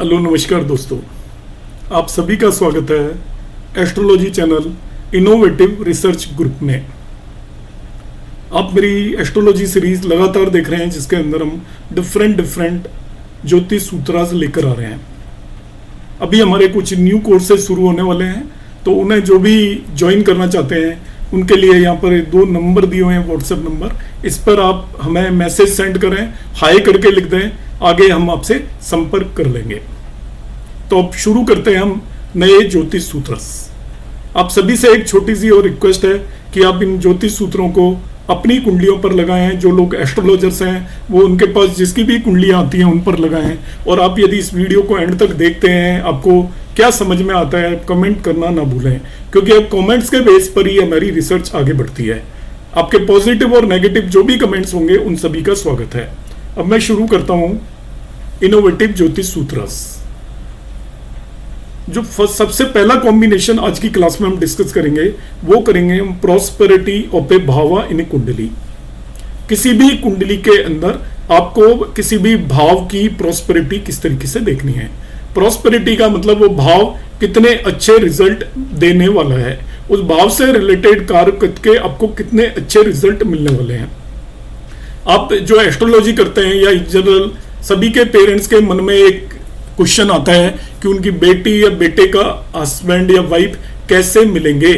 Hello नमस्कार दोस्तों, आप सभी का स्वागत है astrology channel innovative research group में। आप मेरी एस्ट्रोलॉजी सीरीज लगातार देख रहे हैं जिसके अंदर हम डिफरेंट ज्योतिष सूत्रास लेकर आ रहे हैं। अभी हमारे कुछ न्यू कोर्सेज शुरू होने वाले हैं, तो उन्हें जो भी ज्वाइन करना चाहते हैं उनके लिए यहाँ पर 2 नंबर दिए हुए हैं, व्हाट्सएप नंबर। इस पर आप हमें मैसेज सेंड करें, हाई करके लिख दें, आगे हम आपसे संपर्क कर लेंगे। तो अब शुरू करते हैं हम नए ज्योतिष सूत्र। आप सभी से एक छोटी सी और रिक्वेस्ट है कि आप इन ज्योतिष सूत्रों को अपनी कुंडलियों पर लगाएं। जो लोग एस्ट्रोलॉजर्स हैं वो उनके पास जिसकी भी कुंडलियां आती हैं उन पर लगाएं। और आप यदि इस वीडियो को एंड तक देखते हैं, आपको क्या समझ में आता है, कमेंट करना ना भूलें, क्योंकि अब कमेंट्स के बेस पर ही हमारी रिसर्च आगे बढ़ती है। आपके पॉजिटिव और नेगेटिव जो भी कमेंट्स होंगे उन सभी का स्वागत है। अब मैं शुरू करता हूं इनोवेटिव ज्योतिष सूत्र। जो सबसे पहला कॉम्बिनेशन आज की क्लास में हम डिस्कस करेंगे वो करेंगे हम प्रॉस्पेरिटी ऑफ ए भावा इन कुंडली। किसी भी कुंडली के अंदर आपको किसी भी भाव की प्रॉस्पेरिटी किस तरीके से देखनी है। प्रॉस्पेरिटी का मतलब वो भाव कितने अच्छे रिजल्ट देने वाला है, उस भाव से रिलेटेड कार्य करके आपको कितने अच्छे रिजल्ट मिलने वाले हैं। आप जो एस्ट्रोलॉजी करते हैं या जनरल सभी के पेरेंट्स के मन में एक क्वेश्चन आता है कि उनकी बेटी या बेटे का हस्बैंड या वाइफ कैसे मिलेंगे,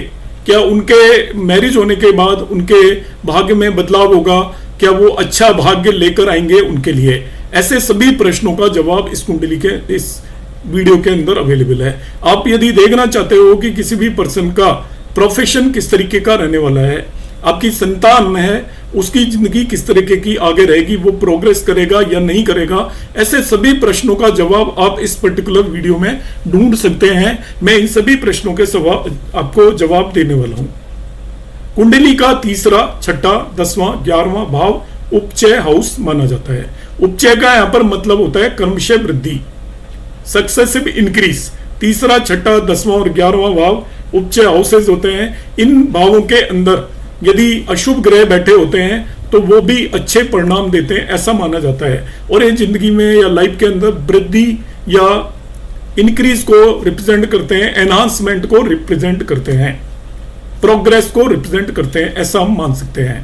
क्या उनके मैरिज होने के बाद उनके भाग्य में बदलाव होगा, क्या वो अच्छा भाग्य लेकर आएंगे उनके लिए। ऐसे सभी प्रश्नों का जवाब इस कुंडली के इस वीडियो के अंदर अवेलेबल है। आप यदि देखना चाहते हो कि किसी भी पर्सन का प्रोफेशन किस तरीके का रहने वाला है, आपकी संतान में है उसकी जिंदगी किस तरीके की आगे रहेगी, वो प्रोग्रेस करेगा या नहीं करेगा, ऐसे सभी प्रश्नों का जवाब आप इस पर्टिकुलर वीडियो में ढूंढ सकते हैं। मैं इन सभी प्रश्नों के आपको जवाब देने वाला हूं। कुंडली का तीसरा, छठा, 10वां, 11वां भाव उपचय हाउस माना जाता है। उपचय का यहां पर मतलब होता है क्रमशः वृद्धि, सक्सेसिव इंक्रीज। तीसरा, छठा, 10वां और 11वां भाव उपचय हाउसेज होते हैं। इन भावों के अंदर यदि अशुभ ग्रह बैठे होते हैं तो वो भी अच्छे परिणाम देते हैं, ऐसा माना जाता है। और ये जिंदगी में या लाइफ के अंदर वृद्धि या इंक्रीज को रिप्रेजेंट करते हैं, एनहांसमेंट को रिप्रेजेंट करते हैं, प्रोग्रेस को रिप्रेजेंट करते हैं, ऐसा हम मान सकते हैं।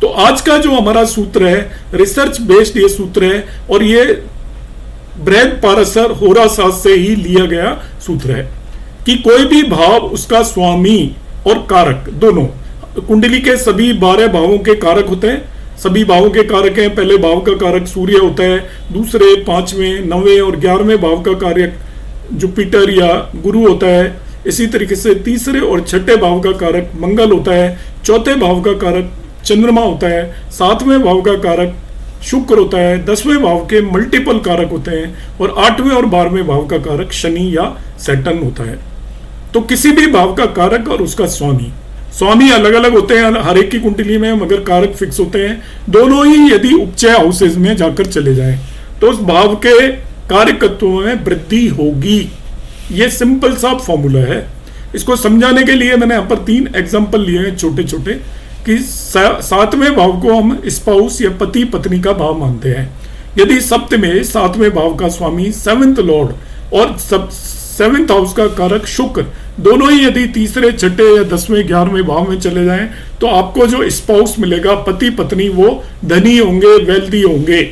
तो आज का जो हमारा सूत्र है रिसर्च बेस्ड ये सूत्र है और ये बृहद पारसर होरा शास्त्र से ही लिया गया सूत्र है कि कोई भी भाव उसका स्वामी और कारक दोनों, कुंडली के सभी 12 भावों के कारक होते हैं। सभी भावों के कारक हैं। पहले भाव का कारक सूर्य होता है, दूसरे, 5वें, 9वें और 11वें भाव का कारक जुपिटर या गुरु होता है। इसी तरीके से तीसरे और छठे भाव का कारक मंगल होता है, चौथे भाव का कारक चंद्रमा होता है, 7वें भाव का कारक शुक्र होता है, 10वें भाव के मल्टीपल कारक होते हैं और 8वें और 12वें भाव का कारक शनि या सैटर्न होता है। तो किसी भी भाव का कारक और उसका स्वामी अलग अलग होते हैं हर एक की कुंडली में, मगर कारक फिक्स होते हैं। दोनों ही यदि उपचय हाउसेज में जाकर चले जाएं तो उस भाव के कारकत्वों में वृद्धि होगी। ये सिंपल सा फॉर्मूला है। इसको समझाने के लिए मैंने यहाँ पर 3 एग्जाम्पल लिए हैं छोटे छोटे कि 7वें भाव को हम स्पाउस या पति पत्नी का भाव मानते हैं। यदि सप्तमें 7वें भाव का स्वामी 7th लॉर्ड और 7th हाउस का कारक शुक्र दोनों ही यदि तीसरे, छठे या 10वें, 11वें भाव में चले जाएं तो आपको जो स्पाउस मिलेगा, पति पत्नी, वो धनी होंगे, वेल्दी होंगे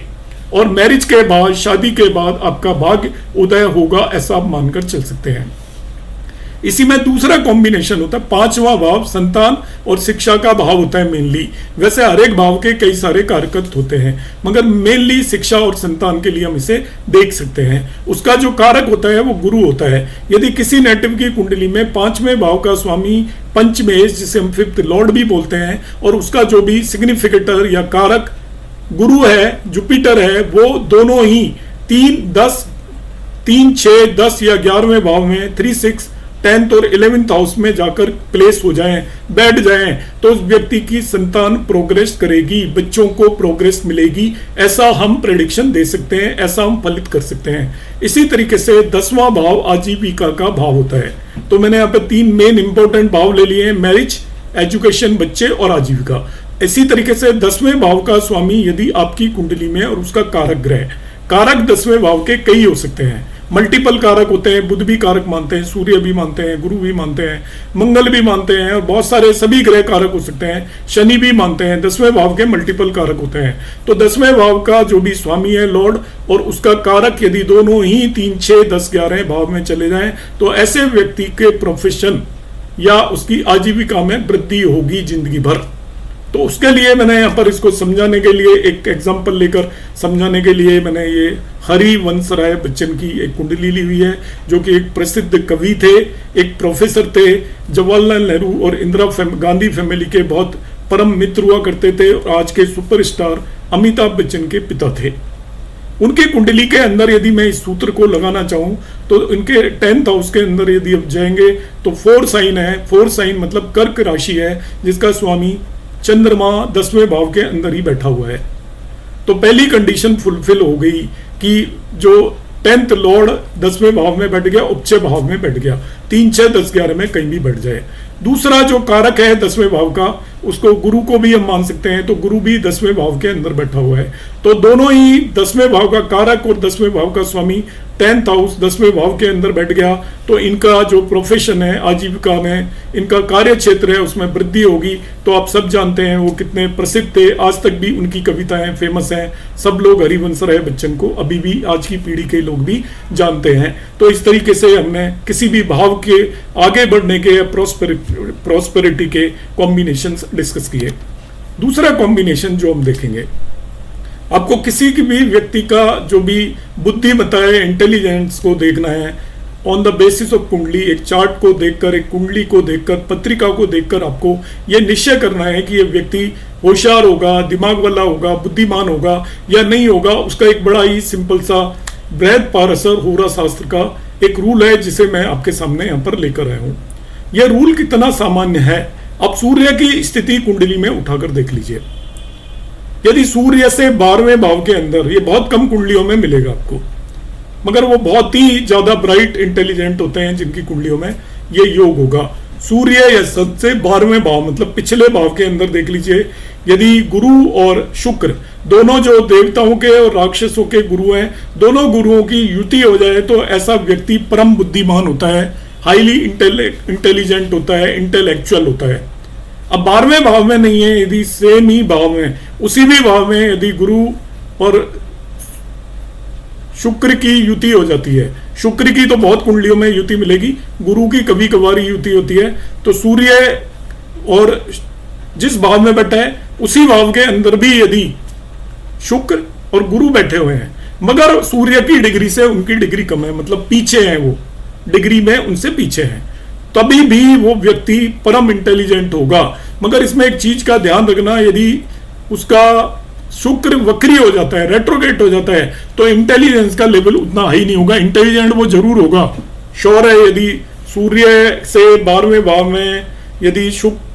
और मैरिज के बाद, शादी के बाद आपका भाग्य उदय होगा, ऐसा आप मानकर चल सकते हैं। इसी में दूसरा कॉम्बिनेशन होता है 5वां भाव संतान और शिक्षा का भाव होता है मेनली। वैसे हर एक भाव के कई सारे कारकत्व होते हैं, मगर मेनली शिक्षा और संतान के लिए हम इसे देख सकते हैं। उसका जो कारक होता है वो गुरु होता है। यदि किसी नेटिव की कुंडली में 5वें भाव का स्वामी पंचमेश, जिसे हम 5th लॉर्ड भी बोलते हैं, और उसका जो भी सिग्निफिकेटर या कारक गुरु है, जुपिटर है, वो दोनों ही 3, 6, 10 या 11वें भाव में 3, 6, 10th और 11th हाउस में जाकर प्लेस हो जाएं, बैठ जाएं, तो उस व्यक्ति की संतान प्रोग्रेस करेगी, बच्चों को प्रोग्रेस मिलेगी, ऐसा हम प्रेडिक्शन दे सकते हैं, ऐसा हम फलित कर सकते हैं। इसी तरीके से 10वां भाव आजीविका का भाव होता है। तो मैंने यहाँ पे 3 मेन इंपॉर्टेंट भाव ले लिए हैं, मैरिज, एजुकेशन, बच्चे और आजीविका। इसी तरीके से 10वें भाव का स्वामी यदि आपकी कुंडली में और उसका कारक ग्रह, कारक 10वें भाव के कई हो सकते हैं, मल्टीपल कारक होते हैं, बुध भी कारक मानते हैं, सूर्य भी मानते हैं, गुरु भी मानते हैं, मंगल भी मानते हैं, और बहुत सारे सभी ग्रह कारक हो सकते हैं, शनि भी मानते हैं। 10वें भाव के मल्टीपल कारक होते हैं। तो 10वें भाव का जो भी स्वामी है लॉर्ड और उसका कारक यदि दोनों ही 3, 6, 10, 11 भाव में चले जाएं तो ऐसे व्यक्ति के प्रोफेशन या उसकी आजीविका में वृद्धि होगी जिंदगी भर। तो उसके लिए मैंने यहाँ पर इसको समझाने के लिए एक एग्जाम्पल लेकर समझाने के लिए मैंने ये हरिवंश राय बच्चन की एक कुंडली ली हुई है, जो कि एक प्रसिद्ध कवि थे, एक प्रोफेसर थे, जवाहरलाल नेहरू और इंदिरा गांधी फैमिली के बहुत परम मित्र हुआ करते थे और आज के सुपरस्टार अमिताभ बच्चन के पिता थे। उनके कुंडली के अंदर यदि मैं इस सूत्र को लगाना चाहूं तो इनके 10th हाउस के अंदर यदि अब जाएंगे तो 4 साइन है। 4 साइन मतलब कर्क राशि है, जिसका स्वामी चंद्रमा 10वें भाव के अंदर ही बैठा हुआ है। तो पहली कंडीशन फुलफिल हो गई कि जो 10th लॉर्ड 10वें भाव में बैठ गया, उच्च भाव में बैठ गया, 3, 6, 10, 11 में कहीं भी बैठ जाए। दूसरा जो कारक है 10वें भाव का, उसको गुरु को भी हम मान सकते हैं, तो गुरु भी 10वें भाव के अंदर बैठा हुआ है। तो दोनों ही 10वें भाव का कारक और 10वें भाव का स्वामी 10th हाउस 10वें भाव के अंदर बैठ गया, तो इनका जो प्रोफेशन है, आजीविका में इनका कार्य क्षेत्र है, उसमें वृद्धि होगी। तो आप सब जानते हैं वो कितने प्रसिद्ध थे, आज तक भी उनकी कविताएं फेमस हैं। सब लोग हरिवंश राय बच्चन को अभी भी आज की पीढ़ी के लोग भी जानते हैं। तो इस तरीके से हमने किसी भी भाव के आगे बढ़ने के प्रॉस्पेरिटी के कॉम्बिनेशंस डिस्कस किए। दूसरा कॉम्बिनेशन जो हम देखेंगे, आपको किसी की भी व्यक्ति का जो भी बुद्धिमत्ता है, इंटेलिजेंस को देखना है ऑन द बेसिस ऑफ कुंडली। एक चार्ट को देखकर, एक कुंडली को देखकर, पत्रिका को देखकर आपको यह निश्चय करना है कि यह व्यक्ति होशियार होगा, दिमाग वाला होगा, बुद्धिमान होगा या नहीं होगा। उसका एक बड़ा ही सिंपल सा बृहद पारसर होरा शास्त्र का एक रूल है, जिसे मैं आपके सामने यहाँ पर लेकर आया हूँ। यह रूल कितना सामान्य है, आप सूर्य की स्थिति कुंडली में उठाकर देख लीजिए। यदि सूर्य से 12वें भाव के अंदर, ये बहुत कम कुंडलियों में मिलेगा आपको, मगर वो बहुत ही ज्यादा ब्राइट इंटेलिजेंट होते हैं जिनकी कुंडलियों में ये योग होगा। सूर्य या सन से 12वें भाव मतलब पिछले भाव के अंदर देख लीजिए, यदि गुरु और शुक्र दोनों जो देवताओं के और राक्षसों के गुरु हैं, दोनों गुरुओं की युति हो जाए तो ऐसा व्यक्ति परम बुद्धिमान होता है, हाईली इंटेलिजेंट होता है, इंटेलेक्चुअल होता है। अब 12वें भाव में नहीं है, यदि सेम ही भाव में, उसी भी भाव में यदि गुरु और शुक्र की युति हो जाती है, शुक्र की तो बहुत कुंडलियों में युति मिलेगी, गुरु की कभी कभार युति होती है, तो सूर्य और जिस भाव में बैठा है उसी भाव के अंदर भी यदि शुक्र और गुरु बैठे हुए हैं, मगर सूर्य की डिग्री से उनकी डिग्री कम है, मतलब पीछे हैं, वो डिग्री में उनसे पीछे हैं, तभी भी वो व्यक्ति परम इंटेलिजेंट होगा। मगर इसमें एक चीज का ध्यान रखना, यदि उसका शुक्र वक्री हो जाता है, रेट्रोगेट हो जाता है, तो इंटेलिजेंस का लेवल उतना हाई नहीं होगा। इंटेलिजेंट वो जरूर होगा, श्योर है। यदि सूर्य से 12वें भाव में यदि शुक्र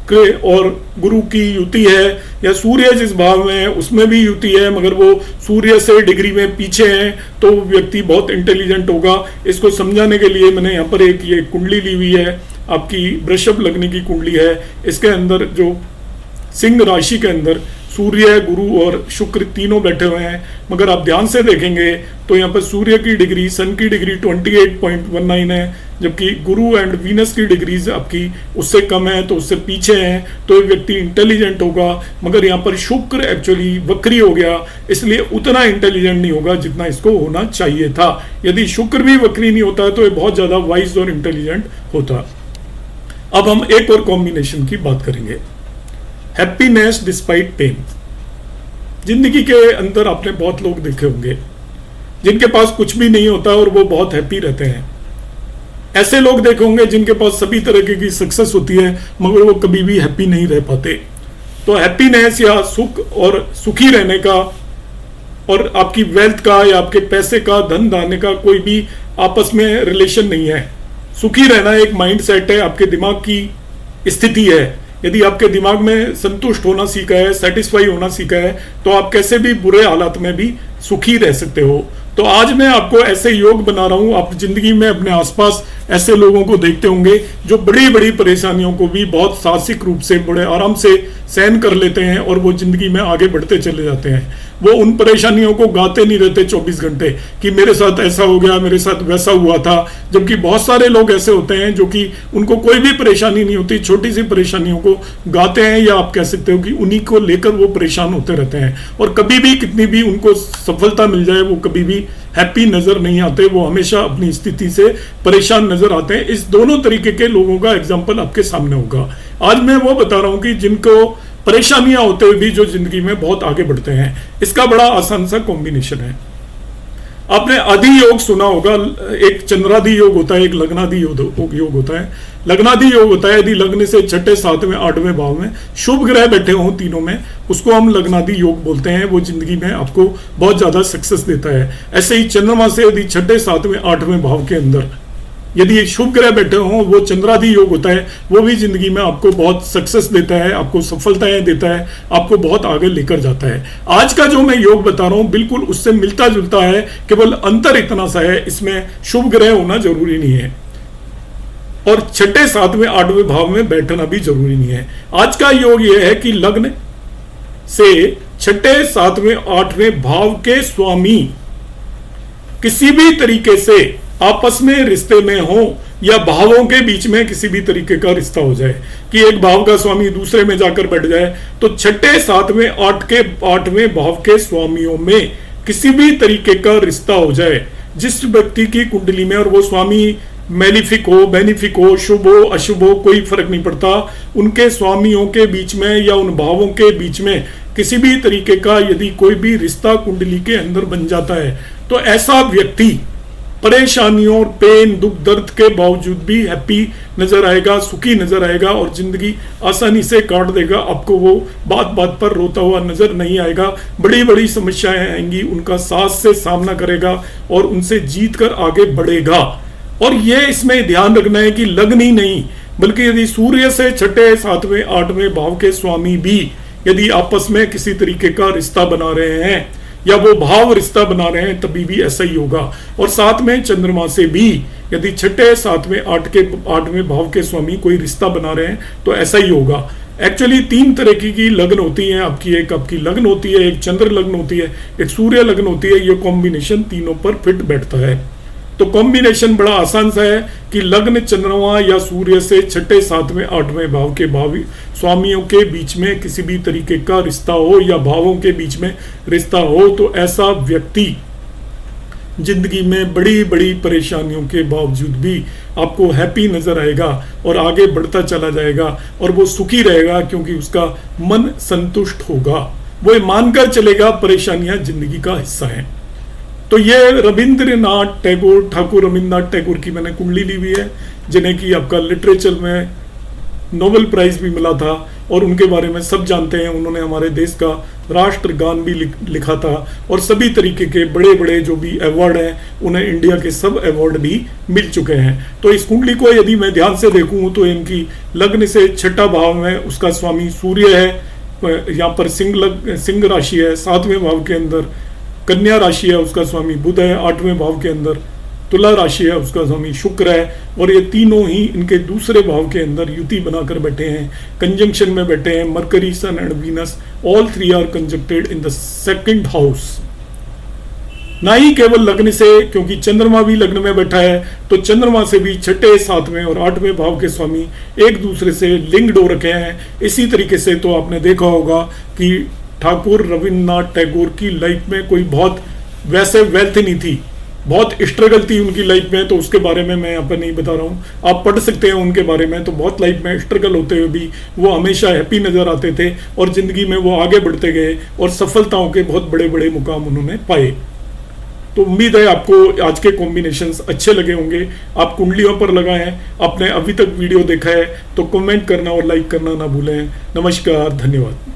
और गुरु की युति है, या सूर्य जिस भाव में है उसमें भी युति है मगर वो सूर्य से डिग्री में पीछे है, तो व्यक्ति बहुत इंटेलिजेंट होगा। इसको समझाने के लिए मैंने यहाँ पर एक ये कुंडली ली हुई है, आपकी वृषभ लग्न की कुंडली है। इसके अंदर जो सिंह राशि के अंदर सूर्य, गुरु और शुक्र तीनों बैठे हुए हैं, मगर आप ध्यान से देखेंगे तो यहाँ पर सूर्य की डिग्री, सन की डिग्री 28.19 है, जबकि गुरु एंड वीनस की डिग्रीज आपकी उससे कम है, तो उससे पीछे हैं, तो एक व्यक्ति इंटेलिजेंट होगा। मगर यहाँ पर शुक्र एक्चुअली वक्री हो गया, इसलिए उतना इंटेलिजेंट नहीं होगा जितना इसको होना चाहिए था। यदि शुक्र भी वक्री नहीं होता तो ये बहुत ज्यादा वाइज और इंटेलिजेंट होता। अब हम एक और कॉम्बिनेशन की बात करेंगे, हैप्पीनेस डिस्पाइट पेन। जिंदगी के अंदर आपने बहुत लोग देखे होंगे जिनके पास कुछ भी नहीं होता और वो बहुत हैप्पी रहते हैं। ऐसे लोग देखे होंगे जिनके पास सभी तरह की सक्सेस होती है मगर वो कभी भी हैप्पी नहीं रह पाते। तो हैप्पीनेस या सुख और सुखी रहने का और आपकी वेल्थ का या आपके पैसे का, धन धान्य का कोई भी आपस में रिलेशन नहीं है। सुखी रहना एक माइंड सेट है, आपके दिमाग की स्थिति है। यदि आपके दिमाग में संतुष्ट होना सीखा है, सेटिस्फाई होना सीखा है, तो आप कैसे भी बुरे हालात में भी सुखी रह सकते हो। तो आज मैं आपको ऐसे योग बना रहा हूं। आप जिंदगी में अपने आसपास ऐसे लोगों को देखते होंगे जो बड़ी बड़ी परेशानियों को भी बहुत साहसिक रूप से, बड़े आराम से सहन कर लेते हैं और वो जिंदगी में आगे बढ़ते चले जाते हैं। वो उन परेशानियों को गाते नहीं रहते 24 घंटे कि मेरे साथ ऐसा हो गया, मेरे साथ वैसा हुआ था। जबकि बहुत सारे लोग ऐसे होते हैं जो कि उनको कोई भी परेशानी नहीं होती, छोटी सी परेशानियों को गाते हैं, या आप कह सकते हो कि उन्हीं को लेकर वो परेशान होते रहते हैं। और कभी भी कितनी भी उनको सफलता मिल जाए वो कभी भी हैप्पी नजर नहीं आते, वो हमेशा अपनी स्थिति से परेशान नजर आते हैं। इस दोनों तरीके के लोगों का एग्जाम्पल आपके सामने होगा। आज मैं वो बता रहा हूं कि जिनको परेशानियां होते हुए भी जो जिंदगी में बहुत आगे बढ़ते हैं। इसका बड़ा आसान सा कॉम्बिनेशन है। आपने आदि योग सुना होगा, एक चंद्रादि योग होता है, एक लग्नादि योग होता है। लग्नादि योग होता है यदि लग्न से 6, 7, 8वें भाव में शुभ ग्रह बैठे हों तीनों में, उसको हम लग्नादि योग बोलते हैं। वो जिंदगी में आपको बहुत ज्यादा सक्सेस देता है। ऐसे ही चंद्रमा से यदि 6, 7, 8वें भाव के अंदर यदि शुभ ग्रह बैठे हों, वो चंद्रादि योग होता है। वो भी जिंदगी में आपको बहुत सक्सेस देता है, आपको सफलताएं देता है, आपको बहुत आगे लेकर जाता है। आज का जो मैं योग बता रहा हूं बिल्कुल उससे मिलता जुलता है, केवल अंतर इतना सा है, इसमें शुभ ग्रह होना जरूरी नहीं है और 6, 7, 8वें भाव में बैठना भी जरूरी नहीं है। आज का योग यह है कि लग्न से 6, 7, 8वें भाव के स्वामी किसी भी तरीके से आपस में रिश्ते में हो या भावों के बीच में किसी भी तरीके का रिश्ता हो जाए कि एक भाव का स्वामी दूसरे में जाकर बैठ जाए, तो 6, 7, 8वें भाव के स्वामियों में किसी भी तरीके का रिश्ता हो जाए जिस व्यक्ति की कुंडली में, और वो स्वामी मैलिफिक हो, बेनिफिक हो, शुभ हो, अशुभ हो, कोई फर्क नहीं पड़ता, उनके स्वामियों के बीच में या उन भावों के बीच में किसी भी तरीके का यदि कोई भी रिश्ता कुंडली के अंदर बन जाता है, तो ऐसा व्यक्ति परेशानियों और पेन, दुख, दर्द के बावजूद भी हैप्पी नजर आएगा, सुखी नजर आएगा और जिंदगी आसानी से काट देगा। आपको वो बात बात पर रोता हुआ नजर नहीं आएगा। बड़ी बड़ी समस्याएं आएंगी, उनका साहस से सामना करेगा और उनसे जीत कर आगे बढ़ेगा। और ये इसमें ध्यान रखना है कि लग्न ही नहीं, बल्कि यदि सूर्य से 6, 7, 8वें भाव के स्वामी भी यदि आपस में किसी तरीके का रिश्ता बना रहे हैं या वो भाव रिश्ता बना रहे हैं, तभी भी ऐसा ही होगा। और साथ में चंद्रमा से भी यदि 6, 7, 8वें भाव के स्वामी कोई रिश्ता बना रहे हैं तो ऐसा ही होगा। एक्चुअली 3 तरह की लगन होती है आपकी। एक आपकी लगन होती है, एक चंद्र लगन होती है, एक सूर्य लगन होती है। ये कॉम्बिनेशन तीनों पर फिट बैठता है। तो कॉम्बिनेशन बड़ा आसान सा है कि लग्न चंद्रमा या सूर्य से 6, 7, 8वें भाव के भावी स्वामियों के बीच में किसी भी तरीके का रिश्ता हो या भावों के बीच में रिश्ता हो, तो ऐसा व्यक्ति जिंदगी में बड़ी बड़ी परेशानियों के बावजूद भी आपको हैप्पी नजर आएगा और आगे बढ़ता चला जाएगा और वो सुखी रहेगा, क्योंकि उसका मन संतुष्ट होगा। वो मानकर चलेगा परेशानियां जिंदगी का हिस्सा हैं। तो ये रविंद्रनाथ टैगोर, ठाकुर रविंद्रनाथ टैगोर की मैंने कुंडली ली हुई है, जिन्हें कि आपका लिटरेचर में नोबेल प्राइज भी मिला था और उनके बारे में सब जानते हैं। उन्होंने हमारे देश का राष्ट्रगान भी लिखा था और सभी तरीके के बड़े बड़े जो भी अवार्ड हैं उन्हें इंडिया के सब अवार्ड भी मिल चुके हैं। तो इस कुंडली को यदि मैं ध्यान से देखूं तो इनकी लग्न से 6ठा भाव में उसका स्वामी सूर्य है, यहाँ पर सिंह राशि है, 7वें भाव के अंदर कन्या राशि है, उसका स्वामी बुध है, 8वें भाव के अंदर तुला राशि है, उसका स्वामी शुक्र है, और ये तीनों ही इनके दूसरे भाव के अंदर युति बनाकर बैठे हैं, कंजंक्शन में बैठे हैं। Mercury, sun and Venus all 3 are conjuncted in the 2nd house. ना ही केवल लग्न से, क्योंकि चंद्रमा भी लग्न में बैठा है, तो चंद्रमा से भी 6ठे, 7वें और 8वें भाव के स्वामी एक दूसरे से लिंक्ड हो रखे हैं। इसी तरीके से तो आपने देखा होगा कि ठाकुर रविंद्रनाथ टैगोर की लाइफ में कोई बहुत वैसे वेल्थ नहीं थी, बहुत स्ट्रगल थी उनकी लाइफ में, तो उसके बारे में मैं यहाँ पर नहीं बता रहा हूँ, आप पढ़ सकते हैं उनके बारे में। तो बहुत लाइफ में स्ट्रगल होते हुए भी वो हमेशा हैप्पी नजर आते थे और जिंदगी में वो आगे बढ़ते गए और सफलताओं के बहुत बड़े बड़े मुकाम उन्होंने पाए। तो उम्मीद है आपको आज के कॉम्बिनेशंस अच्छे लगे होंगे। आप कुंडलियों पर लगाएं। आपने अभी तक वीडियो देखा है तो कमेंट करना और लाइक करना ना भूलें। नमस्कार, धन्यवाद।